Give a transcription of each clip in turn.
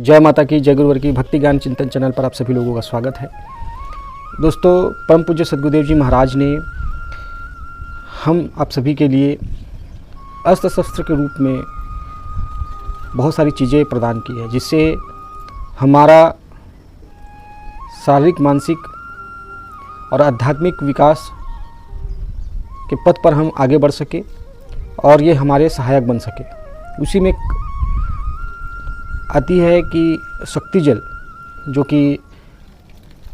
जय माता की, जय गुरुवर की। भक्ति ज्ञान चिंतन चैनल पर आप सभी लोगों का स्वागत है। दोस्तों, परम पूज्य सद्गुरुदेव जी महाराज ने हम आप सभी के लिए अस्त्र शस्त्र के रूप में बहुत सारी चीज़ें प्रदान की है, जिससे हमारा शारीरिक, मानसिक और आध्यात्मिक विकास के पथ पर हम आगे बढ़ सके और ये हमारे सहायक बन सके। उसी में आती है कि शक्ति जल, जो कि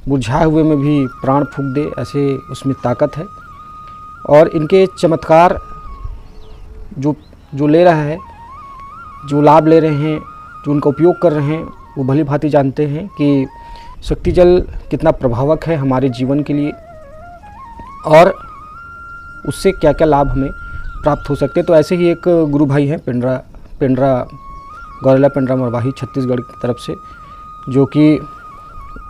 बुझाए हुए में भी प्राण फूंक दे, ऐसे उसमें ताकत है। और इनके चमत्कार जो ले रहा है, जो लाभ ले रहे हैं, जो उनका उपयोग कर रहे हैं, वो भली भांति जानते हैं कि शक्ति जल कितना प्रभावक है हमारे जीवन के लिए और उससे क्या क्या लाभ हमें प्राप्त हो सकते हैं। तो ऐसे ही एक गुरु भाई हैं पेंड्रा गौरेला पेंड्रा मरवाही छत्तीसगढ़ की तरफ से, जो कि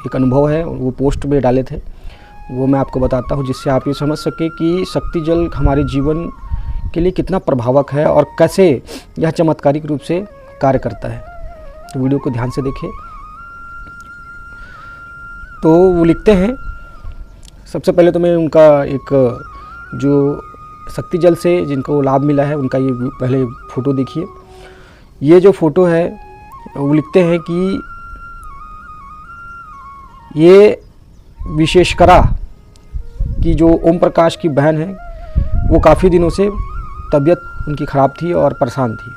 एक अनुभव है, वो पोस्ट में डाले थे, वो मैं आपको बताता हूँ, जिससे आप ये समझ सके कि शक्ति जल हमारे जीवन के लिए कितना प्रभावक है और कैसे यह चमत्कारिक रूप से कार्य करता है। तो वीडियो को ध्यान से देखिए। तो वो लिखते हैं, सबसे पहले तो मैं उनका एक जो शक्ति जल से जिनको लाभ मिला है उनका ये पहले फ़ोटो देखिए। ये जो फ़ोटो है वो लिखते हैं कि ये विशेषकरा कि जो ओम प्रकाश की बहन है, वो काफ़ी दिनों से तबीयत उनकी ख़राब थी और परेशान थी।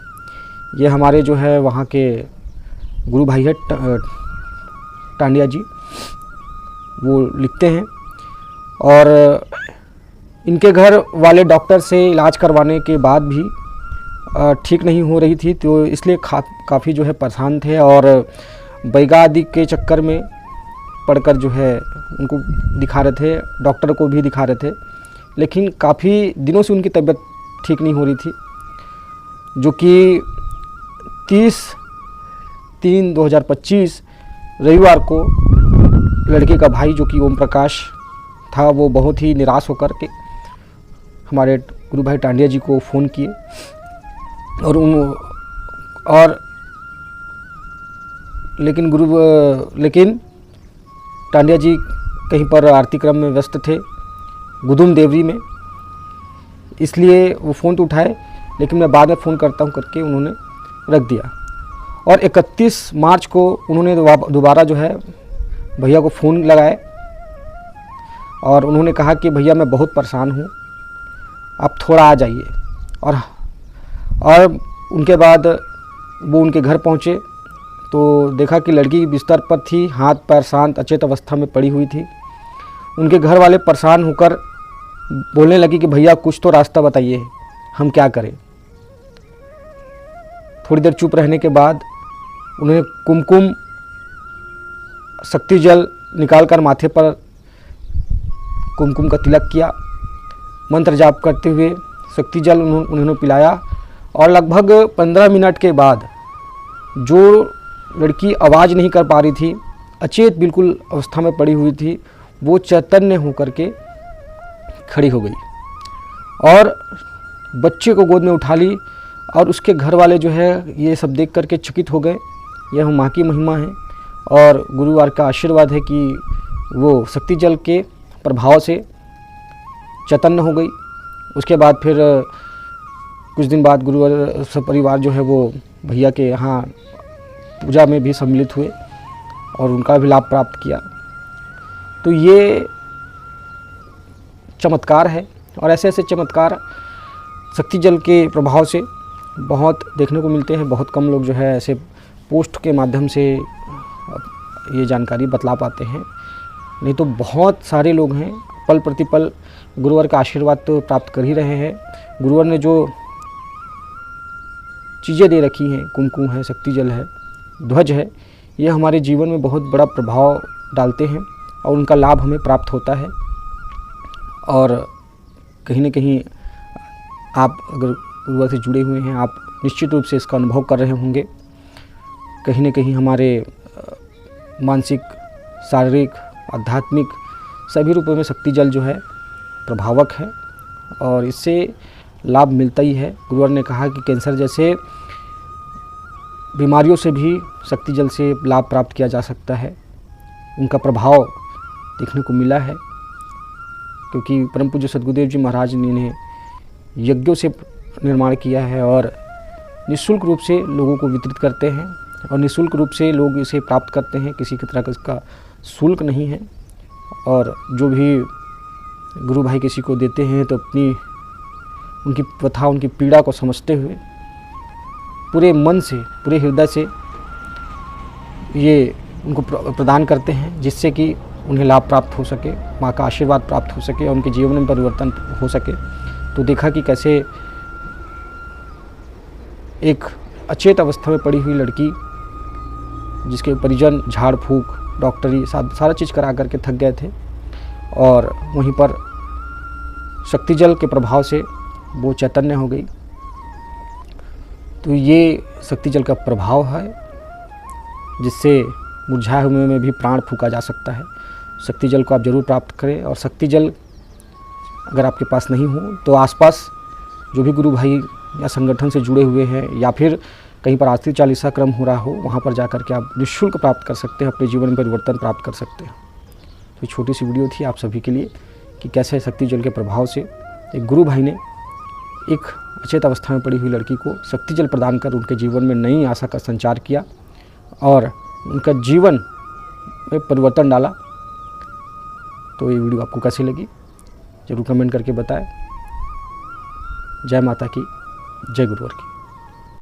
ये हमारे जो है वहाँ के गुरु भाई है टांडिया जी, वो लिखते हैं। और इनके घर वाले डॉक्टर से इलाज करवाने के बाद भी ठीक नहीं हो रही थी, तो इसलिए काफ़ी जो है परेशान थे और बैगा आदि के चक्कर में पड़कर जो है उनको दिखा रहे थे, डॉक्टर को भी दिखा रहे थे, लेकिन काफ़ी दिनों से उनकी तबीयत ठीक नहीं हो रही थी। जो कि 30/3/2025 रविवार को लड़के का भाई जो कि ओम प्रकाश था, वो बहुत ही निराश होकर के हमारे गुरु भाई टांडिया जी को फ़ोन किए लेकिन टांडिया जी कहीं पर आरती क्रम में व्यस्त थे गुदुम देवरी में, इसलिए वो फ़ोन तो उठाए, लेकिन मैं बाद में फ़ोन करता हूँ करके उन्होंने रख दिया। और 31 मार्च को उन्होंने दोबारा जो है भैया को फ़ोन लगाए और उन्होंने कहा कि भैया मैं बहुत परेशान हूँ, आप थोड़ा आ जाइए। और उनके बाद वो उनके घर पहुँचे तो देखा कि लड़की बिस्तर पर थी, हाथ पैर शांत अचेत अवस्था में पड़ी हुई थी। उनके घर वाले परेशान होकर बोलने लगे कि भैया कुछ तो रास्ता बताइए, हम क्या करें। थोड़ी देर चुप रहने के बाद उन्हें कुमकुम शक्ति जल निकालकर माथे पर कुमकुम का तिलक किया, मंत्र जाप करते हुए शक्ति जल उन्होंने पिलाया। और लगभग 15 मिनट के बाद जो लड़की आवाज़ नहीं कर पा रही थी, अचेत बिल्कुल अवस्था में पड़ी हुई थी, वो चैतन्य होकर के खड़ी हो गई और बच्चे को गोद में उठा ली। और उसके घर वाले जो है ये सब देख करके चकित हो गए। यह माँ की महिमा है और गुरुवार का आशीर्वाद है कि वो शक्ति जल के प्रभाव से चैतन्य हो गई। उसके बाद फिर कुछ दिन बाद गुरुवार सब परिवार जो है वो भैया के यहाँ पूजा में भी सम्मिलित हुए और उनका भी लाभ प्राप्त किया। तो ये चमत्कार है और ऐसे ऐसे चमत्कार शक्ति जल के प्रभाव से बहुत देखने को मिलते हैं। बहुत कम लोग जो है ऐसे पोस्ट के माध्यम से ये जानकारी बतला पाते हैं, नहीं तो बहुत सारे लोग हैं पल प्रतिपल गुरुवार का आशीर्वाद तो प्राप्त कर ही रहे हैं। गुरुवार ने जो चीज़ें दे रखी हैं, कुमकुम है, शक्ति जल है, ध्वज है, ये हमारे जीवन में बहुत बड़ा प्रभाव डालते हैं और उनका लाभ हमें प्राप्त होता है। और कहीं न कहीं आप अगर गुरुवार से जुड़े हुए हैं, आप निश्चित रूप से इसका अनुभव कर रहे होंगे। कहीं न कहीं हमारे मानसिक, शारीरिक, आध्यात्मिक सभी रूपों में शक्ति जल जो है प्रभावक है और इससे लाभ मिलता ही है। गुरुवार ने कहा कि कैंसर जैसे बीमारियों से भी शक्ति जल से लाभ प्राप्त किया जा सकता है। उनका प्रभाव देखने को मिला है, क्योंकि परम पूज्य सद्गुरुदेव जी महाराज ने इन्हें यज्ञों से निर्माण किया है और निःशुल्क रूप से लोगों को वितरित करते हैं और निःशुल्क रूप से लोग इसे प्राप्त करते हैं। किसी की तरह का इसका शुल्क नहीं है। और जो भी गुरु भाई किसी को देते हैं तो अपनी उनकी व्यथा, उनकी पीड़ा को समझते हुए पूरे मन से, पूरे हृदय से ये उनको प्रदान करते हैं, जिससे कि उन्हें लाभ प्राप्त हो सके, माँ का आशीर्वाद प्राप्त हो सके और उनके जीवन में परिवर्तन हो सके। तो देखा कि कैसे एक अचेत अवस्था में पड़ी हुई लड़की, जिसके परिजन झाड़ फूक, डॉक्टरी सारा चीज़ करा करके थक गए थे, और वहीं पर शक्ति जल के प्रभाव से वो चैतन्य हो गई। तो ये शक्ति जल का प्रभाव है, जिससे मुरझाए हुए में भी प्राण फूका जा सकता है। शक्ति जल को आप जरूर प्राप्त करें। और शक्ति जल अगर आपके पास नहीं हो तो आसपास जो भी गुरु भाई या संगठन से जुड़े हुए हैं या फिर कहीं पर आरती चालीसा क्रम हो रहा हो, वहाँ पर जाकर के आप निःशुल्क प्राप्त कर सकते हैं, अपने जीवन में परिवर्तन प्राप्त कर सकते हैं। तो छोटी सी वीडियो थी आप सभी के लिए कि कैसे शक्ति जल के प्रभाव से एक गुरु भाई ने एक अचेत अवस्था में पड़ी हुई लड़की को शक्ति जल प्रदान कर उनके जीवन में नई आशा का संचार किया और उनका जीवन में परिवर्तन डाला। तो ये वीडियो आपको कैसी लगी ज़रूर कमेंट करके बताएं। जय माता की, जय गुरुवर की।